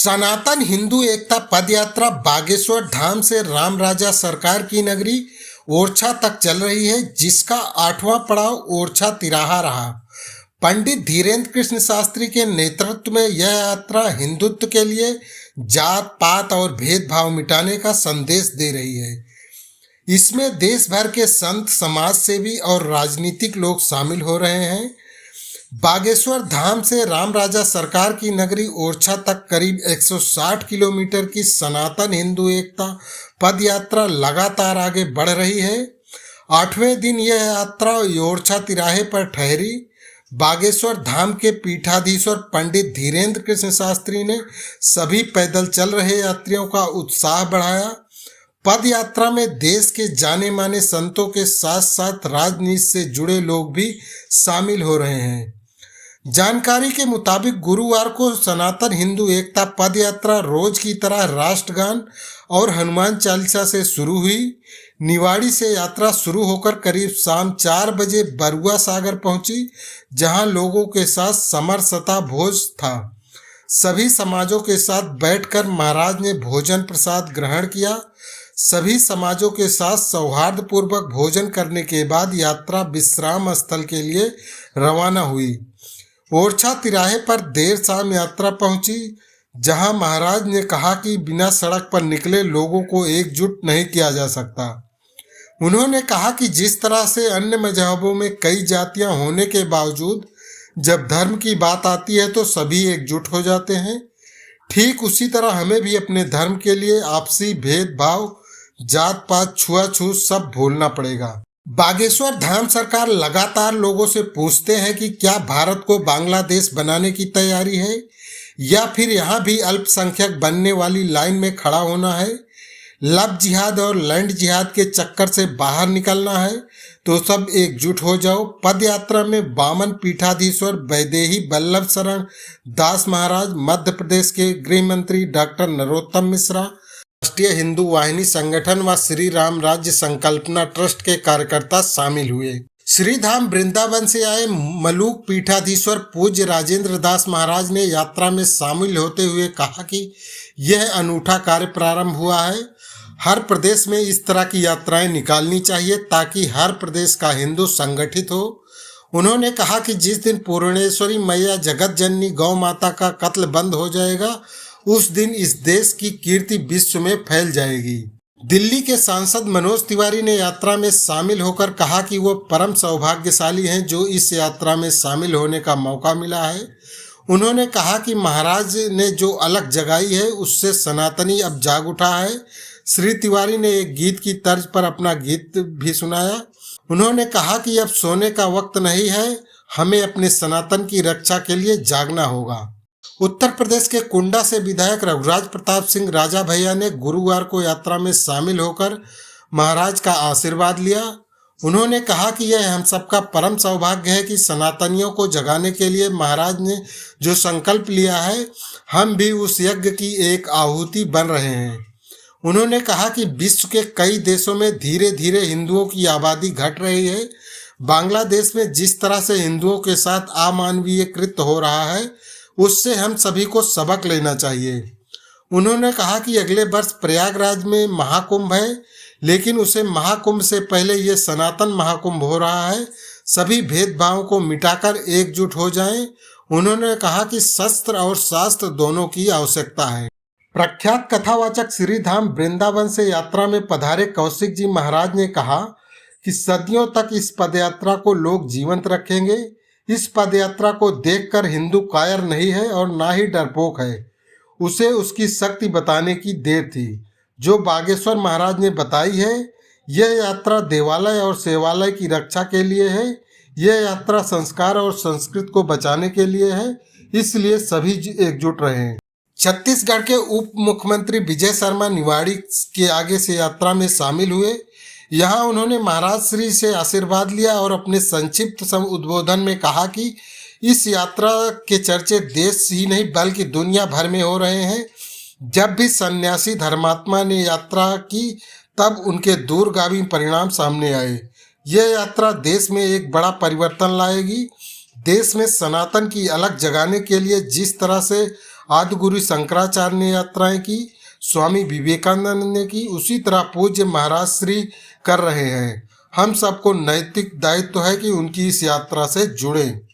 सनातन हिंदू एकता पदयात्रा बागेश्वर धाम से राम राजा सरकार की नगरी ओरछा तक चल रही है, जिसका 8वां पड़ाव ओरछा तिराहा रहा। पंडित धीरेन्द्र कृष्ण शास्त्री के नेतृत्व में यह यात्रा हिंदुत्व के लिए जात पात और भेदभाव मिटाने का संदेश दे रही है। इसमें देश भर के संत, समाज सेवी और राजनीतिक लोग शामिल हो रहे हैं। बागेश्वर धाम से राम राजा सरकार की नगरी ओरछा तक करीब 160 किलोमीटर की सनातन हिंदू एकता पद यात्रा लगातार आगे बढ़ रही है। 8वें दिन यह यात्रा ओरछा तिराहे पर ठहरी। बागेश्वर धाम के पीठाधीश्वर पंडित धीरेन्द्र कृष्ण शास्त्री ने सभी पैदल चल रहे यात्रियों का उत्साह बढ़ाया। पद यात्रा में देश के जाने माने संतों के साथ साथ राजनीति से जुड़े लोग भी शामिल हो रहे हैं। जानकारी के मुताबिक गुरुवार को सनातन हिंदू एकता पद यात्रा रोज की तरह राष्ट्रगान और हनुमान चालीसा से शुरू हुई। निवाड़ी से यात्रा शुरू होकर करीब शाम 4 बजे बरुआ सागर पहुंची, जहां लोगों के साथ समरसता भोज था। सभी समाजों के साथ बैठकर महाराज ने भोजन प्रसाद ग्रहण किया। सभी समाजों के साथ सौहार्दपूर्वक भोजन करने के बाद यात्रा विश्राम स्थल के लिए रवाना हुई। ओरछा तिराहे पर देर शाम यात्रा पहुंची, जहां महाराज ने कहा कि बिना सड़क पर निकले लोगों को एकजुट नहीं किया जा सकता। उन्होंने कहा कि जिस तरह से अन्य मजहबों में कई जातियां होने के बावजूद जब धर्म की बात आती है तो सभी एकजुट हो जाते हैं, ठीक उसी तरह हमें भी अपने धर्म के लिए आपसी भेदभाव, जात पात, छुआछूत सब भूलना पड़ेगा। बागेश्वर धाम सरकार लगातार लोगों से पूछते हैं कि क्या भारत को बांग्लादेश बनाने की तैयारी है या फिर यहाँ भी अल्पसंख्यक बनने वाली लाइन में खड़ा होना है। लव जिहाद और लैंड जिहाद के चक्कर से बाहर निकलना है तो सब एकजुट हो जाओ। पद यात्रा में वामन पीठाधीश्वर वैदेही वल्लभ शरण दास महाराज, मध्य प्रदेश के गृह मंत्री डॉक्टर नरोत्तम मिश्रा, राष्ट्रीय हिंदू वाहिनी संगठन व श्री राम राज्य संकल्पना ट्रस्ट के कार्यकर्ता शामिल हुए। श्री धाम वृंदावन से आए मलूक पीठाधीश्वर पूज्य राजेंद्र दास महाराज ने यात्रा में शामिल होते हुए कहा कि यह अनूठा कार्य प्रारंभ हुआ है। हर प्रदेश में इस तरह की यात्राएं निकालनी चाहिए ताकि हर प्रदेश का हिंदू संगठित हो। उन्होंने कहा कि जिस दिन पूर्णेश्वरी मैया जगत जननी गौ माता का कत्ल बंद हो जाएगा, उस दिन इस देश की कीर्ति विश्व में फैल जाएगी। दिल्ली के सांसद मनोज तिवारी ने यात्रा में शामिल होकर कहा कि वो परम सौभाग्यशाली हैं जो इस यात्रा में शामिल होने का मौका मिला है। उन्होंने कहा कि महाराज ने जो अलग जगाई है उससे सनातनी अब जाग उठा है। श्री तिवारी ने एक गीत की तर्ज पर अपना गीत भी सुनाया। उन्होंने कहा कि अब सोने का वक्त नहीं है, हमें अपने सनातन की रक्षा के लिए जागना होगा। उत्तर प्रदेश के कुंडा से विधायक रघुराज प्रताप सिंह राजा भैया ने गुरुवार को यात्रा में शामिल होकर महाराज का आशीर्वाद लिया। उन्होंने कहा कि यह हम सबका परम सौभाग्य है कि सनातनियों को जगाने के लिए महाराज ने जो संकल्प लिया है, हम भी उस यज्ञ की एक आहुति बन रहे हैं। उन्होंने कहा कि विश्व के कई देशों में धीरे धीरे हिंदुओं की आबादी घट रही है। बांग्लादेश में जिस तरह से हिंदुओं के साथ अमानवीय कृत्य हो रहा है, उससे हम सभी को सबक लेना चाहिए। उन्होंने कहा कि अगले वर्ष प्रयागराज में महाकुंभ है, लेकिन उसे महाकुंभ से पहले ये सनातन महाकुंभ हो रहा है। सभी भेदभावों को मिटाकर एकजुट हो जाएं। उन्होंने कहा कि शस्त्र और शास्त्र दोनों की आवश्यकता है। प्रख्यात कथावाचक श्री धाम वृंदावन से यात्रा में पधारे कौशिक जी महाराज ने कहा कि सदियों तक इस पदयात्रा को लोग जीवंत रखेंगे। इस पदयात्रा को देखकर हिंदू कायर नहीं है और ना ही डरपोक है। उसे उसकी शक्ति बताने की देर थी जो बागेश्वर महाराज ने बताई है। यह यात्रा देवालय और सेवालय की रक्षा के लिए है। यह यात्रा संस्कार और संस्कृति को बचाने के लिए है, इसलिए सभी एकजुट रहें। छत्तीसगढ़ के उप मुख्यमंत्री विजय शर्मा निवाड़ी के आगे से यात्रा में शामिल हुए। यहाँ उन्होंने महाराज श्री से आशीर्वाद लिया और अपने संक्षिप्त उद्बोधन में कहा कि इस यात्रा के चर्चे देश ही नहीं बल्कि दुनिया भर में हो रहे हैं। जब भी सन्यासी धर्मात्मा ने यात्रा की तब उनके दूरगामी परिणाम सामने आए। यह यात्रा देश में एक बड़ा परिवर्तन लाएगी। देश में सनातन की अलग जगाने के लिए जिस तरह से आदि गुरु शंकराचार्य ने यात्राएं की, स्वामी विवेकानंद ने की, उसी तरह पूज्य महाराज श्री कर रहे हैं। हम सबको नैतिक दायित्व है कि उनकी इस यात्रा से जुड़ें।